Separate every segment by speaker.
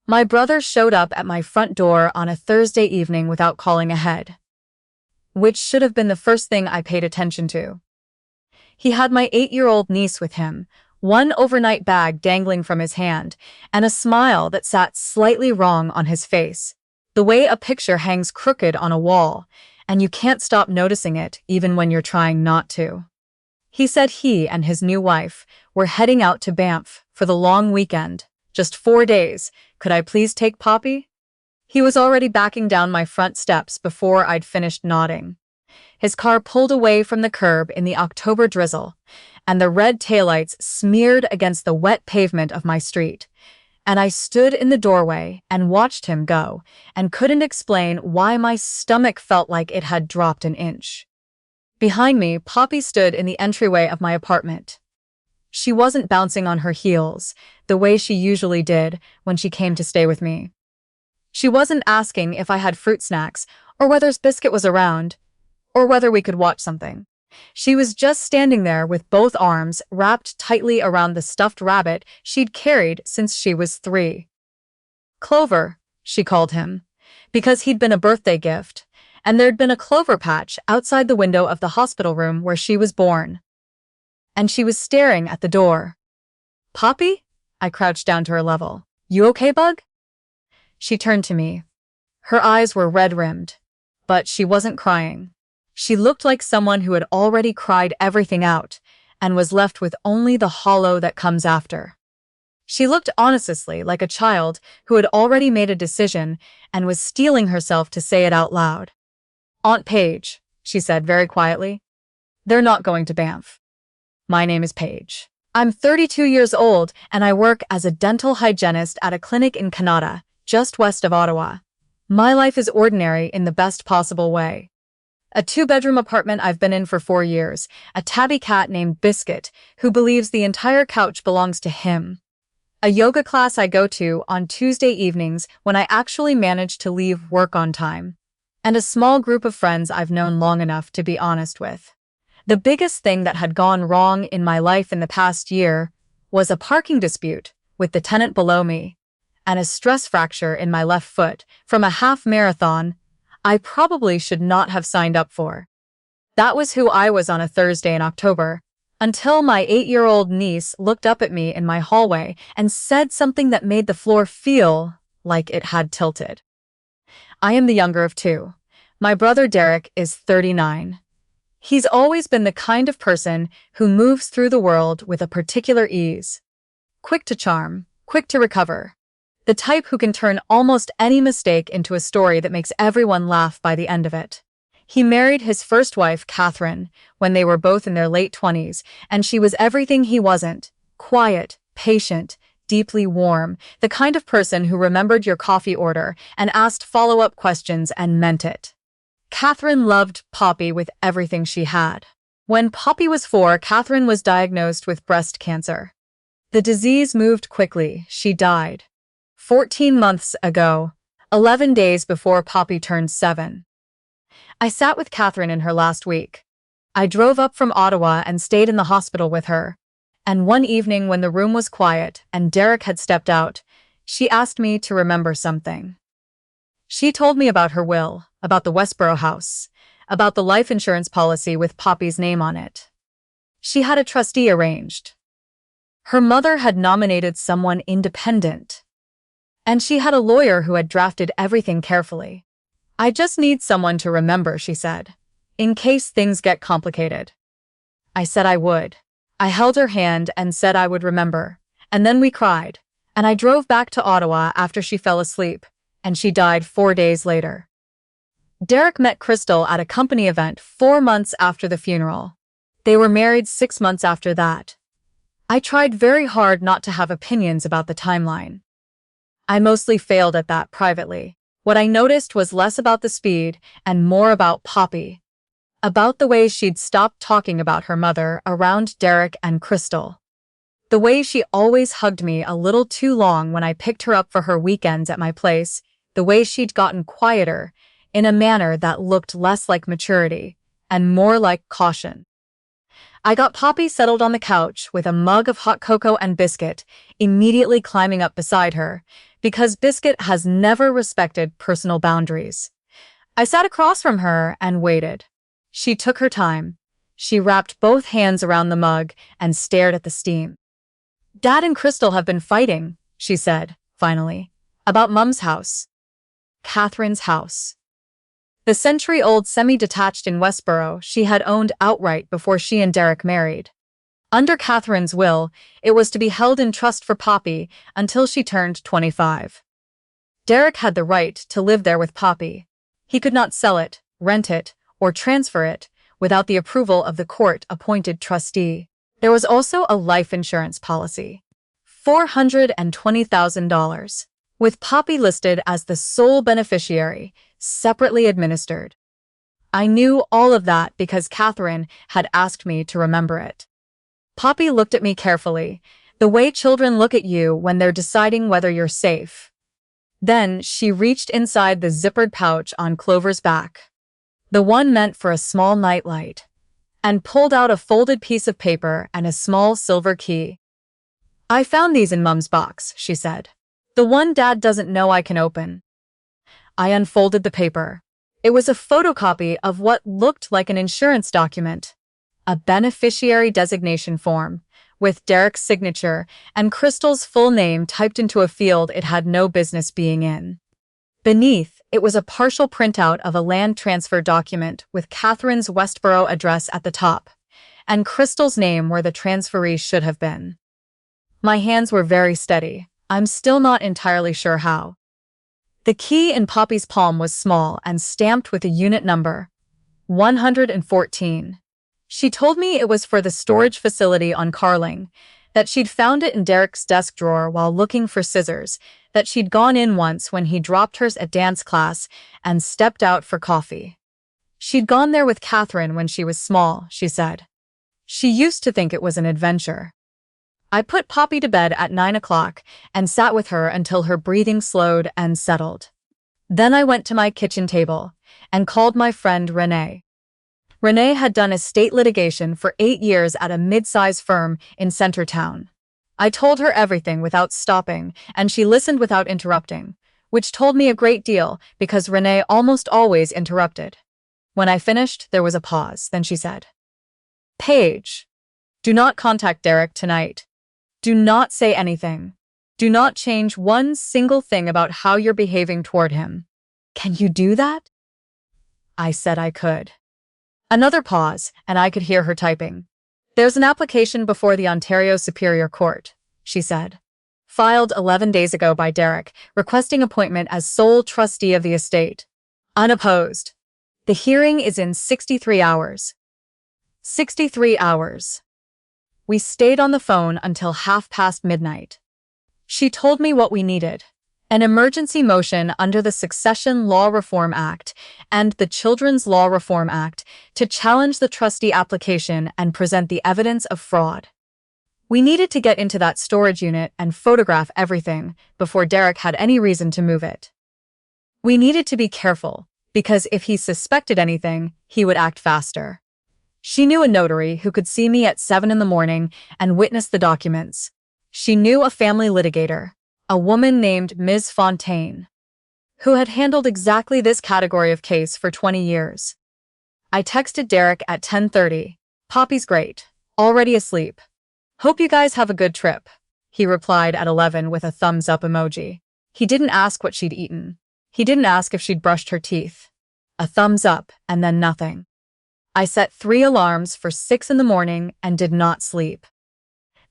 Speaker 1: My brother showed up at my front door on a Thursday evening without calling ahead, which should have been the first thing I paid attention to. He had my 8-year-old niece with him, one overnight bag dangling from his hand, and a smile that sat slightly wrong on his face, the way a picture hangs crooked on a wall, and you can't stop noticing it even when you're trying not to. He said he and his new wife were heading out to Banff for the long weekend, just 4 days. Could I please take Poppy? He was already backing down my front steps before I'd finished nodding. His car pulled away from the curb in the October drizzle, and the red taillights smeared against the wet pavement of my street. And I stood in the doorway and watched him go, and couldn't explain why my stomach felt like it had dropped an inch. Behind me, Poppy stood in the entryway of my apartment. She wasn't bouncing on her heels, the way she usually did when she came to stay with me. She wasn't asking if I had fruit snacks, or whether Biscuit was around, or whether we could watch something. She was just standing there with both arms wrapped tightly around the stuffed rabbit she'd carried since she was 3. Clover, she called him, because he'd been a birthday gift, and there'd been a clover patch outside the window of the hospital room where she was born. And she was staring at the door. "Poppy?" I crouched down to her level. "You okay, bug?" She turned to me. Her eyes were red-rimmed, but she wasn't crying. She looked like someone who had already cried everything out and was left with only the hollow that comes after. She looked honestly like a child who had already made a decision and was steeling herself to say it out loud. "Aunt Paige," she said very quietly. "They're not going to Banff. My name is Paige. I'm 32 years old and I work as a dental hygienist at a clinic in Canada, just west of Ottawa. My life is ordinary in the best possible way. A 2-bedroom apartment I've been in for 4 years, a tabby cat named Biscuit, who believes the entire couch belongs to him. A yoga class I go to on Tuesday evenings when I actually manage to leave work on time. And a small group of friends I've known long enough to be honest with. The biggest thing that had gone wrong in my life in the past year was a parking dispute with the tenant below me, and a stress fracture in my left foot from a half marathon I probably should not have signed up for. That was who I was on a Thursday in October, until my 8-year-old niece looked up at me in my hallway and said something that made the floor feel like it had tilted. I am the younger of 2. My brother Derek is 39. He's always been the kind of person who moves through the world with a particular ease. Quick to charm, quick to recover. The type who can turn almost any mistake into a story that makes everyone laugh by the end of it. He married his first wife, Catherine, when they were both in their late 20s, and she was everything he wasn't: quiet, patient, deeply warm, the kind of person who remembered your coffee order and asked follow-up questions and meant it. Catherine loved Poppy with everything she had. When Poppy was 4, Catherine was diagnosed with breast cancer. The disease moved quickly. She died 14 months ago, 11 days before Poppy turned 7. I sat with Catherine in her last week. I drove up from Ottawa and stayed in the hospital with her. And one evening when the room was quiet and Derek had stepped out, she asked me to remember something. She told me about her will, about the Westboro house, about the life insurance policy with Poppy's name on it. She had a trustee arranged. Her mother had nominated someone independent. And she had a lawyer who had drafted everything carefully. "I just need someone to remember," she said, "in case things get complicated." I said I would. I held her hand and said I would remember, and then we cried, and I drove back to Ottawa after she fell asleep, and she died 4 days later. Derek met Crystal at a company event 4 months after the funeral. They were married 6 months after that. I tried very hard not to have opinions about the timeline. I mostly failed at that privately. What I noticed was less about the speed and more about Poppy. About the way she'd stopped talking about her mother around Derek and Crystal. The way she always hugged me a little too long when I picked her up for her weekends at my place. The way she'd gotten quieter in a manner that looked less like maturity and more like caution. I got Poppy settled on the couch with a mug of hot cocoa and Biscuit, immediately climbing up beside her, Because Biscuit has never respected personal boundaries. I sat across from her and waited. She took her time. She wrapped both hands around the mug and stared at the steam. "Dad and Crystal have been fighting," she said, finally, "about Mum's house." Catherine's house. The century-old semi-detached in Westboro she had owned outright before she and Derek married. Under Catherine's will, it was to be held in trust for Poppy until she turned 25. Derek had the right to live there with Poppy. He could not sell it, rent it, or transfer it without the approval of the court-appointed trustee. There was also a life insurance policy, $420,000, with Poppy listed as the sole beneficiary, separately administered. I knew all of that because Catherine had asked me to remember it. Poppy looked at me carefully, the way children look at you when they're deciding whether you're safe. Then she reached inside the zippered pouch on Clover's back, the one meant for a small nightlight, and pulled out a folded piece of paper and a small silver key. "I found these in Mum's box," she said. "The one Dad doesn't know I can open." I unfolded the paper. It was a photocopy of what looked like an insurance document, a beneficiary designation form, with Derek's signature and Crystal's full name typed into a field it had no business being in. Beneath, it was a partial printout of a land transfer document with Catherine's Westboro address at the top, and Crystal's name where the transferee should have been. My hands were very steady. I'm still not entirely sure how. The key in Poppy's palm was small and stamped with a unit number, 114. She told me it was for the storage facility on Carling, that she'd found it in Derek's desk drawer while looking for scissors, that she'd gone in once when he dropped hers at dance class and stepped out for coffee. She'd gone there with Catherine when she was small, she said. She used to think it was an adventure. I put Poppy to bed at 9 o'clock and sat with her until her breathing slowed and settled. Then I went to my kitchen table and called my friend Renee. Renee had done estate litigation for 8 years at a mid-size firm in Centertown. I told her everything without stopping, and she listened without interrupting, which told me a great deal because Renee almost always interrupted. When I finished, there was a pause. Then she said, "Paige, do not contact Derek tonight. Do not say anything. Do not change one single thing about how you're behaving toward him. Can you do that?" I said I could. Another pause, and I could hear her typing. "There's an application before the Ontario Superior Court," she said. "Filed 11 days ago by Derek, requesting appointment as sole trustee of the estate. Unopposed. The hearing is in 63 hours. 63 hours. We stayed on the phone until midnight. She told me what we needed. An emergency motion under the Succession Law Reform Act and the Children's Law Reform Act to challenge the trustee application and present the evidence of fraud. We needed to get into that storage unit and photograph everything before Derek had any reason to move it. We needed to be careful, because if he suspected anything, he would act faster. She knew a notary who could see me at 7 in the morning and witness the documents. She knew a family litigator, a woman named Ms. Fontaine, who had handled exactly this category of case for 20 years. I texted Derek at 10:30. "Poppy's great. Already asleep. Hope you guys have a good trip." He replied at 11 with a thumbs up emoji. He didn't ask what she'd eaten. He didn't ask if she'd brushed her teeth. A thumbs up and then nothing. I set 3 alarms for 6 in the morning and did not sleep.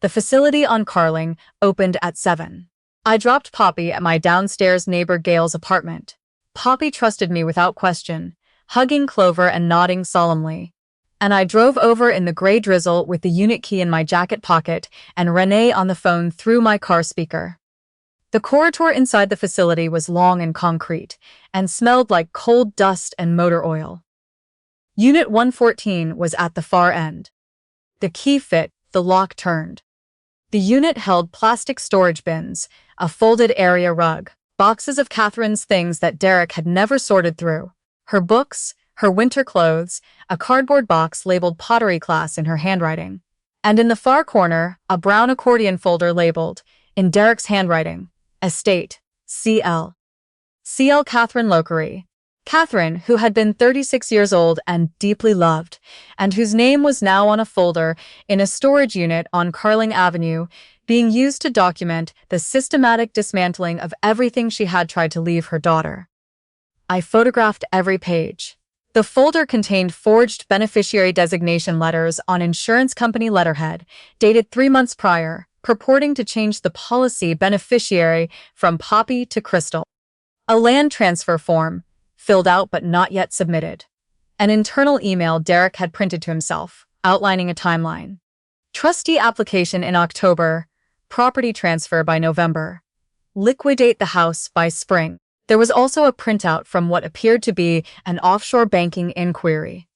Speaker 1: The facility on Carling opened at 7. I dropped Poppy at my downstairs neighbor Gail's apartment. Poppy trusted me without question, hugging Clover and nodding solemnly. And I drove over in the gray drizzle with the unit key in my jacket pocket and Renee on the phone through my car speaker. The corridor inside the facility was long and concrete and smelled like cold dust and motor oil. Unit 114 was at the far end. The key fit, the lock turned. The unit held plastic storage bins, a folded area rug, boxes of Catherine's things that Derek had never sorted through, her books, her winter clothes, a cardboard box labeled pottery class in her handwriting, and in the far corner, a brown accordion folder labeled, in Derek's handwriting, estate, CL Catherine Lokery. Catherine, who had been 36 years old and deeply loved, and whose name was now on a folder in a storage unit on Carling Avenue, being used to document the systematic dismantling of everything she had tried to leave her daughter. I photographed every page. The folder contained forged beneficiary designation letters on insurance company letterhead, dated 3 months prior, purporting to change the policy beneficiary from Poppy to Crystal. A land transfer form, filled out but not yet submitted. An internal email Derek had printed to himself, outlining a timeline. Trustee application in October, property transfer by November. Liquidate the house by spring. There was also a printout from what appeared to be an offshore banking inquiry.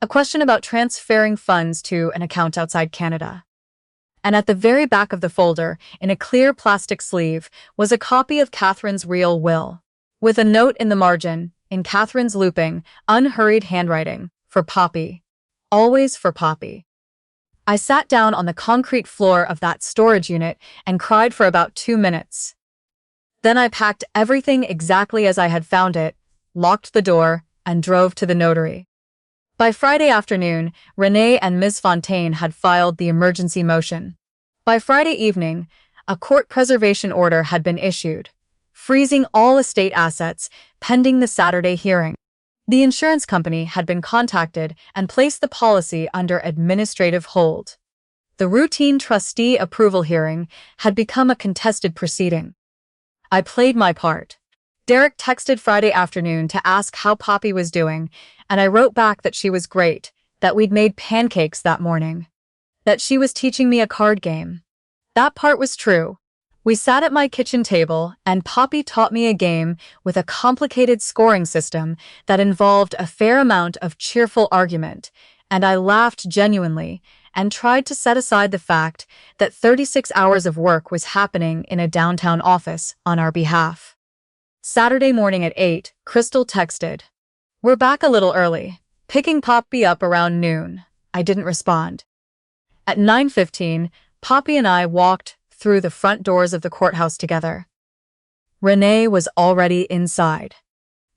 Speaker 1: A question about transferring funds to an account outside Canada. And at the very back of the folder, in a clear plastic sleeve, was a copy of Catherine's real will, with a note in the margin, in Catherine's looping, unhurried handwriting, for Poppy. Always for Poppy. I sat down on the concrete floor of that storage unit and cried for about 2 minutes. Then I packed everything exactly as I had found it, locked the door, and drove to the notary. By Friday afternoon, Renee and Ms. Fontaine had filed the emergency motion. By Friday evening, a court preservation order had been issued, freezing all estate assets pending the Saturday hearing. The insurance company had been contacted and placed the policy under administrative hold. The routine trustee approval hearing had become a contested proceeding. I played my part. Derek texted Friday afternoon to ask how Poppy was doing, and I wrote back that she was great, that we'd made pancakes that morning, that she was teaching me a card game. That part was true. We sat at my kitchen table, and Poppy taught me a game with a complicated scoring system that involved a fair amount of cheerful argument, and I laughed genuinely and tried to set aside the fact that 36 hours of work was happening in a downtown office on our behalf. Saturday morning at 8, Crystal texted, "We're back a little early, picking Poppy up around noon." I didn't respond. At 9:15, Poppy and I walked through the front doors of the courthouse together. Renee was already inside.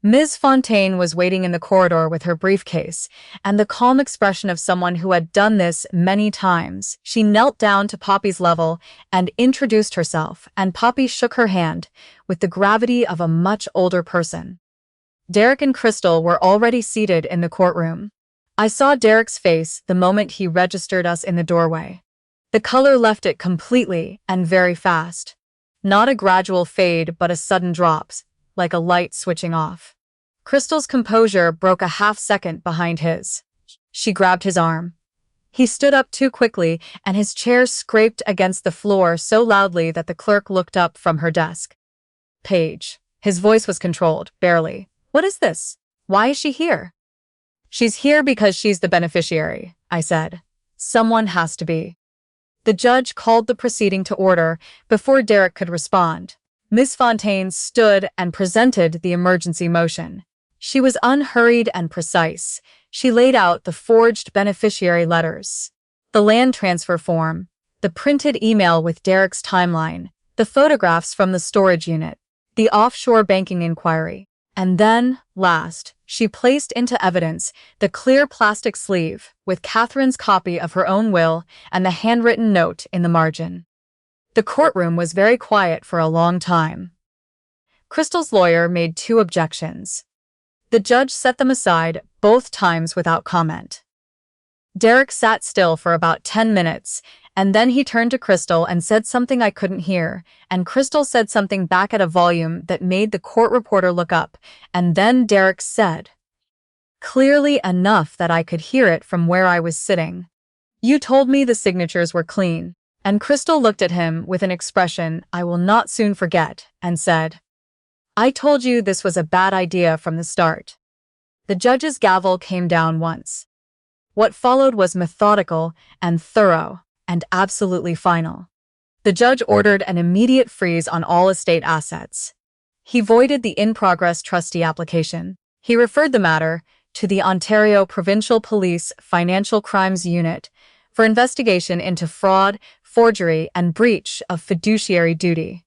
Speaker 1: Ms. Fontaine was waiting in the corridor with her briefcase, and the calm expression of someone who had done this many times. She knelt down to Poppy's level and introduced herself, and Poppy shook her hand with the gravity of a much older person. Derek and Crystal were already seated in the courtroom. I saw Derek's face the moment he registered us in the doorway. The color left it completely and very fast. Not a gradual fade, but a sudden drop, like a light switching off. Crystal's composure broke a half-second behind his. She grabbed his arm. He stood up too quickly, and his chair scraped against the floor so loudly that the clerk looked up from her desk. "Paige." His voice was controlled, barely. "What is this? Why is she here?" "She's here because she's the beneficiary," I said. "Someone has to be." The judge called the proceeding to order before Derek could respond. Ms. Fontaine stood and presented the emergency motion. She was unhurried and precise. She laid out the forged beneficiary letters, the land transfer form, the printed email with Derek's timeline, the photographs from the storage unit, the offshore banking inquiry, and then, last, she placed into evidence the clear plastic sleeve with Catherine's copy of her own will and the handwritten note in the margin. The courtroom was very quiet for a long time. Crystal's lawyer made 2 objections. The judge set them aside both times without comment. Derek sat still for about 10 minutes, and then he turned to Crystal and said something I couldn't hear, and Crystal said something back at a volume that made the court reporter look up, and then Derek said, clearly enough that I could hear it from where I was sitting, "You told me the signatures were clean." And Crystal looked at him with an expression I will not soon forget and said, "I told you this was a bad idea from the start." The judge's gavel came down once. What followed was methodical and thorough and absolutely final. The judge ordered an immediate freeze on all estate assets. He voided the in-progress trustee application. He referred the matter to the Ontario Provincial Police Financial Crimes Unit for investigation into fraud, forgery, and breach of fiduciary duty.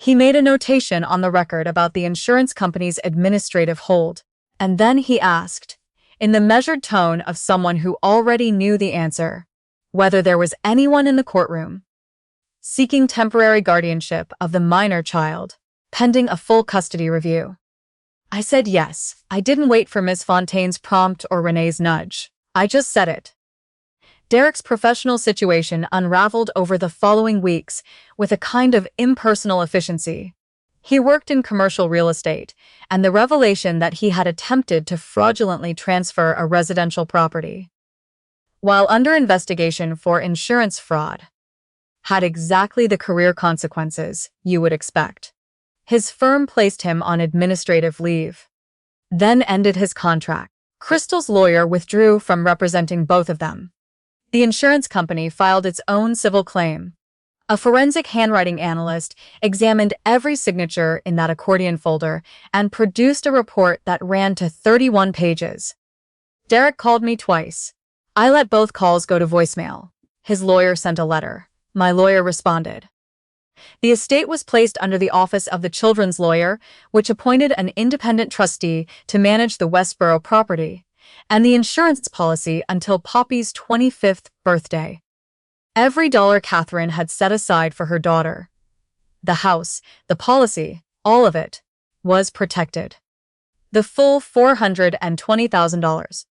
Speaker 1: He made a notation on the record about the insurance company's administrative hold, and then he asked, in the measured tone of someone who already knew the answer, whether there was anyone in the courtroom seeking temporary guardianship of the minor child, pending a full custody review. I said yes. I didn't wait for Ms. Fontaine's prompt or Renee's nudge. I just said it. Derek's professional situation unraveled over the following weeks with a kind of impersonal efficiency. He worked in commercial real estate, and the revelation that he had attempted to fraudulently transfer a residential property, while under investigation for insurance fraud, had exactly the career consequences you would expect. His firm placed him on administrative leave, then ended his contract. Crystal's lawyer withdrew from representing both of them. The insurance company filed its own civil claim. A forensic handwriting analyst examined every signature in that accordion folder and produced a report that ran to 31 pages. Derek called me twice. I let both calls go to voicemail. His lawyer sent a letter. My lawyer responded. The estate was placed under the office of the children's lawyer, which appointed an independent trustee to manage the Westboro property and the insurance policy until Poppy's 25th birthday. Every dollar Catherine had set aside for her daughter, the house, the policy, all of it, was protected. The full $420,000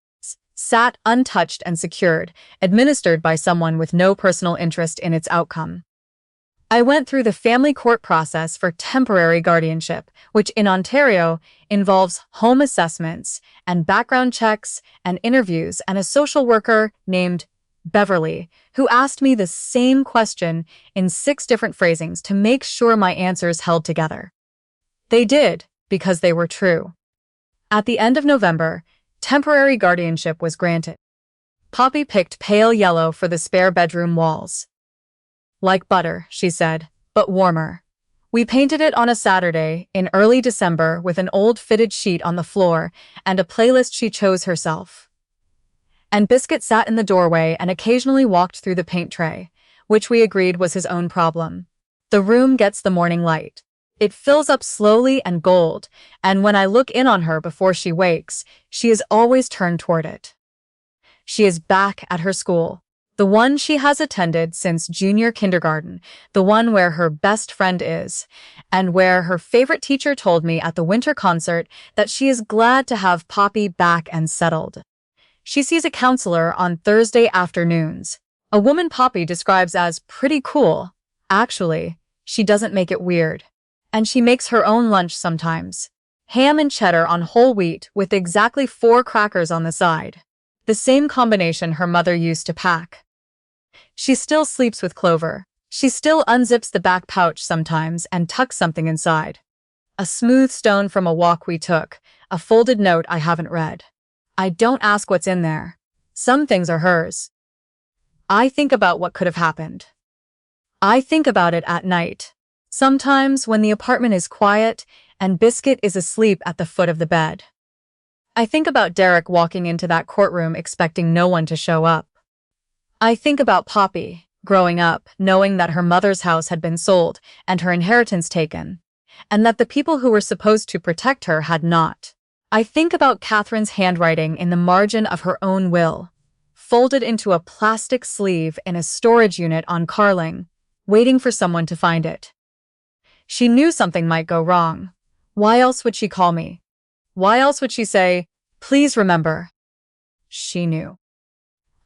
Speaker 1: sat untouched and secured, administered by someone with no personal interest in its outcome. I went through the family court process for temporary guardianship, which in Ontario involves home assessments and background checks and interviews, and a social worker named Beverly, who asked me the same question in 6 different phrasings to make sure my answers held together. They did, because they were true. At the end of November, temporary guardianship was granted. Poppy picked pale yellow for the spare bedroom walls. Like butter, she said, but warmer. We painted it on a Saturday in early December with an old fitted sheet on the floor and a playlist she chose herself. And Biscuit sat in the doorway and occasionally walked through the paint tray, which we agreed was his own problem. The room gets the morning light. It fills up slowly and gold, and when I look in on her before she wakes, she is always turned toward it. She is back at her school. The one she has attended since junior kindergarten, the one where her best friend is, and where her favorite teacher told me at the winter concert that she is glad to have Poppy back and settled. She sees a counselor on Thursday afternoons, a woman Poppy describes as pretty cool. Actually, she doesn't make it weird. And she makes her own lunch sometimes. Ham and cheddar on whole wheat with exactly 4 crackers on the side. The same combination her mother used to pack. She still sleeps with Clover. She still unzips the back pouch sometimes and tucks something inside. A smooth stone from a walk we took, a folded note I haven't read. I don't ask what's in there. Some things are hers. I think about what could have happened. I think about it at night. Sometimes when the apartment is quiet and Biscuit is asleep at the foot of the bed. I think about Derek walking into that courtroom expecting no one to show up. I think about Poppy, growing up, knowing that her mother's house had been sold and her inheritance taken, and that the people who were supposed to protect her had not. I think about Catherine's handwriting in the margin of her own will, folded into a plastic sleeve in a storage unit on Carling, waiting for someone to find it. She knew something might go wrong. Why else would she call me? Why else would she say, "Please remember"? She knew.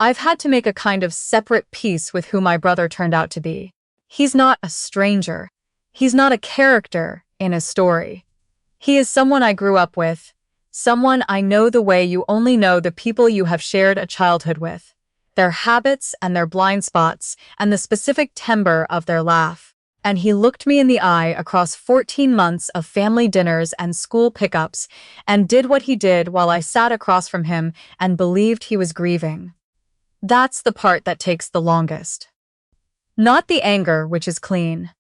Speaker 1: I've had to make a kind of separate peace with who my brother turned out to be. He's not a stranger. He's not a character in a story. He is someone I grew up with, someone I know the way you only know the people you have shared a childhood with, their habits and their blind spots and the specific timbre of their laugh. And he looked me in the eye across 14 months of family dinners and school pickups and did what he did while I sat across from him and believed he was grieving. That's the part that takes the longest. Not the anger, which is clean.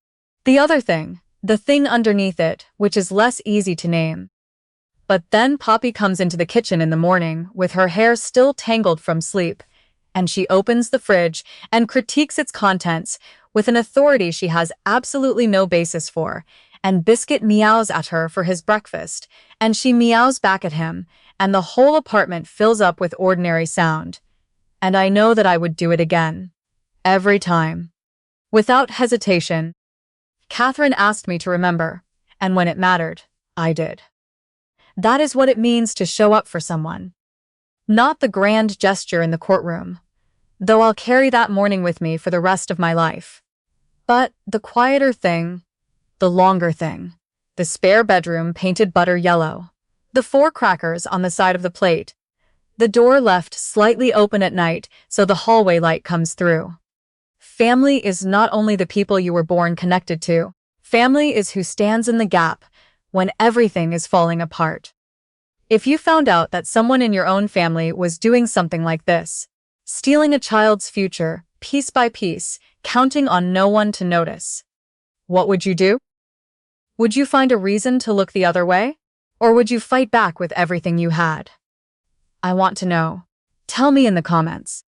Speaker 1: The other thing, the thing underneath it, which is less easy to name. But then Poppy comes into the kitchen in the morning with her hair still tangled from sleep, and she opens the fridge and critiques its contents with an authority she has absolutely no basis for, and Biscuit meows at her for his breakfast, and she meows back at him, and the whole apartment fills up with ordinary sound. And I know that I would do it again. Every time. Without hesitation. Catherine asked me to remember, and when it mattered, I did. That is what it means to show up for someone. Not the grand gesture in the courtroom, though I'll carry that morning with me for the rest of my life. But the quieter thing, the longer thing, the spare bedroom painted butter yellow, the 4 crackers on the side of the plate, the door left slightly open at night so the hallway light comes through. Family is not only the people you were born connected to. Family is who stands in the gap when everything is falling apart. If you found out that someone in your own family was doing something like this, stealing a child's future, piece by piece, counting on no one to notice, what would you do? Would you find a reason to look the other way? Or would you fight back with everything you had? I want to know. Tell me in the comments.